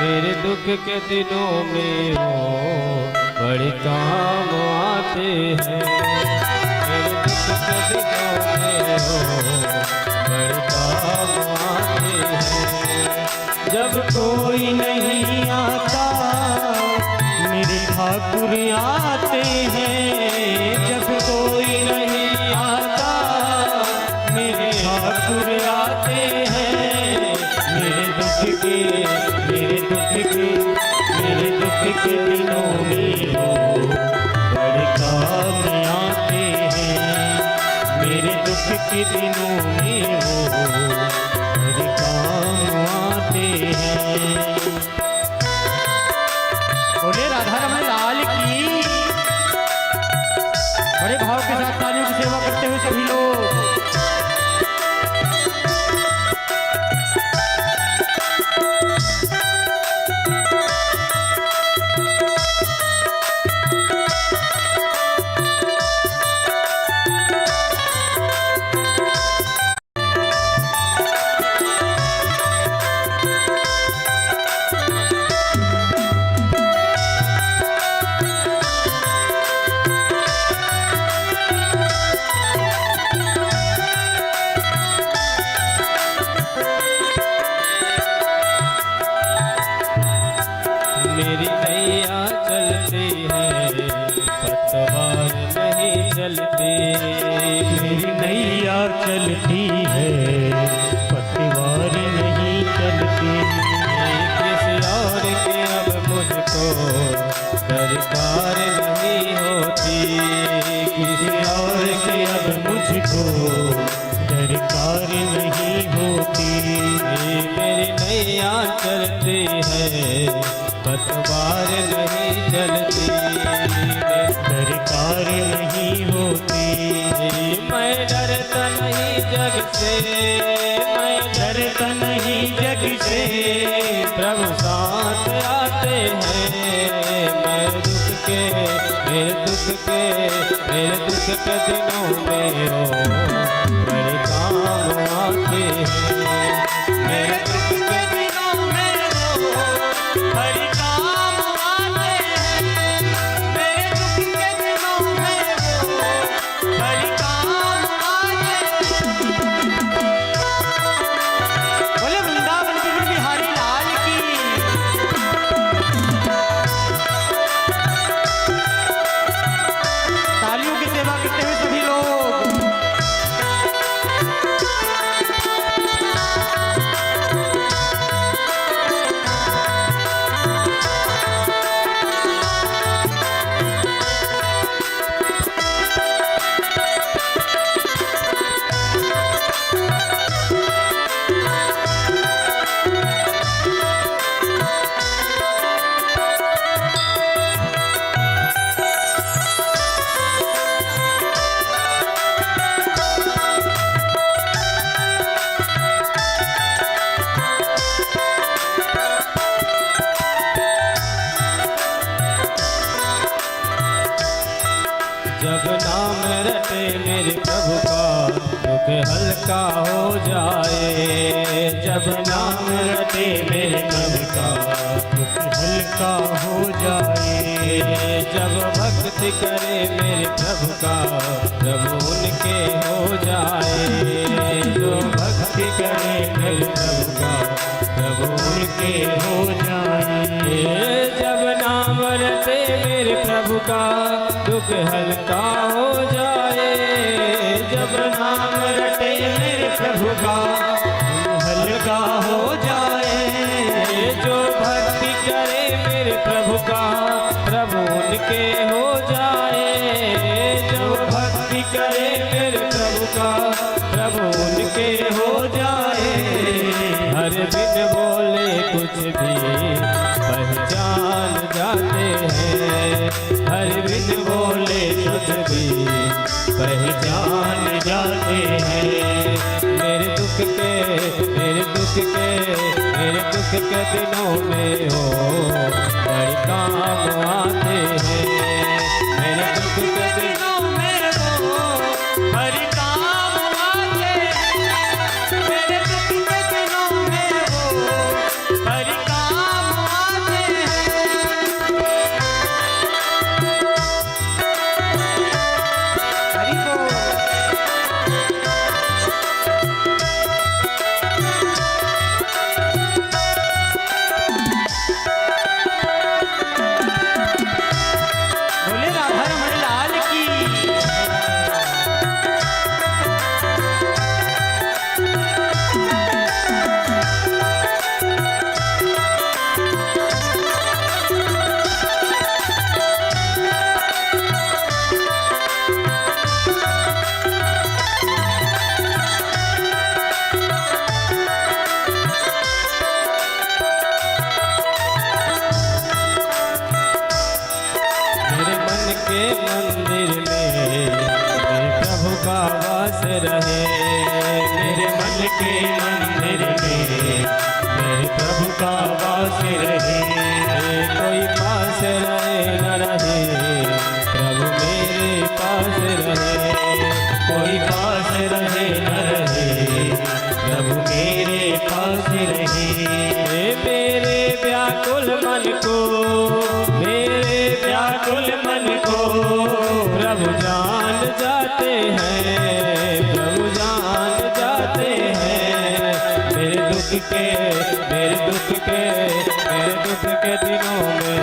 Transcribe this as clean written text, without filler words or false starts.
मेरे दुख के दिनों में वो बड़े काम आते हैं। मेरे दुख के दिनों में वो बड़े काम आते हैं। जब कोई नहीं आता मेरे ठाकुर आते हैं। जब कोई नहीं आता मेरे ठाकुर आते हैं। मेरे दुख के दिनों में वो बड़े काम आते हैं। मेरे दुख के दिनों में वो बड़े काम आते हैं। बोले राधा रमन लाल की। बड़े भाव के साथ तालियों की सेवा करते हुए सभी लोग। मेरी नैया चलती है पतवार नहीं चलती। मेरी नैया चलती है पतवार नहीं चलती। किसी और के अब मुझको दरकार नहीं होती। किसी और के अब मुझको दरकार नहीं होती। मेरी नैया चलती है पतवार नहीं चलती। दरकार नहीं होती। मैं डरता नहीं जग से, मैं डरता नहीं जग से। प्रभु साथ आते हैं। मैं दुख के मेरे दुख के दिनों में वो बड़े काम आते हैं। मेरे दुख के दिनों में वो बड़े काम आते हैं। मेरे दुख के दिनों में वो बड़े काम आते हैं। बोले वृंदावन के बिहारी लाल की। तालियों की सेवा करते हुए सभी लोग। जब नाम रटे मेरे प्रभु का दुख हल्का हो जाए। जब नाम रटे मेरे प्रभु का दुख हल्का हो जाए। जब भक्ति करे मेरे प्रभु का प्रभु उनके हो जाए। जो भक्ति करे मेरे प्रभु का प्रभु उनके हो जाए। जब नाम रटे मेरे प्रभु का दुख हल्का हो जाए। जब नाम रटे मेरे प्रभु का हल्का हो जाए। जो भक्ति करे मेरे प्रभु का प्रभु उनके हो जाए। जो भक्ति करे मेरे प्रभु का प्रभु उनके हो जाए। हर बिन बोले कुछ भी पहचान जाते हैं। हर बिन बोले कुछ भी पहचान जाते हैं। मेरे दुख के दिनों में हो बड़े काम आते हैं। मेरे दुख के दिनों में हो बड़े काम आते हैं। मेरे दुख के दिनों में हो बड़े काम मंदिर में मेरे प्रभु का वास रहे। मेरे मन के मंदिर में मेरे प्रभु का वास रहे। कोई पास रहे न रहे, प्रभु मेरे पास रहे। कोई पास रहे न रहे, प्रभु मेरे पास रहे। मेरे व्याकुल मन को, मेरे व्याकुल मन को प्रभु जान जाते हैं, प्रभु जान जाते हैं। मेरे दुख के दिनों में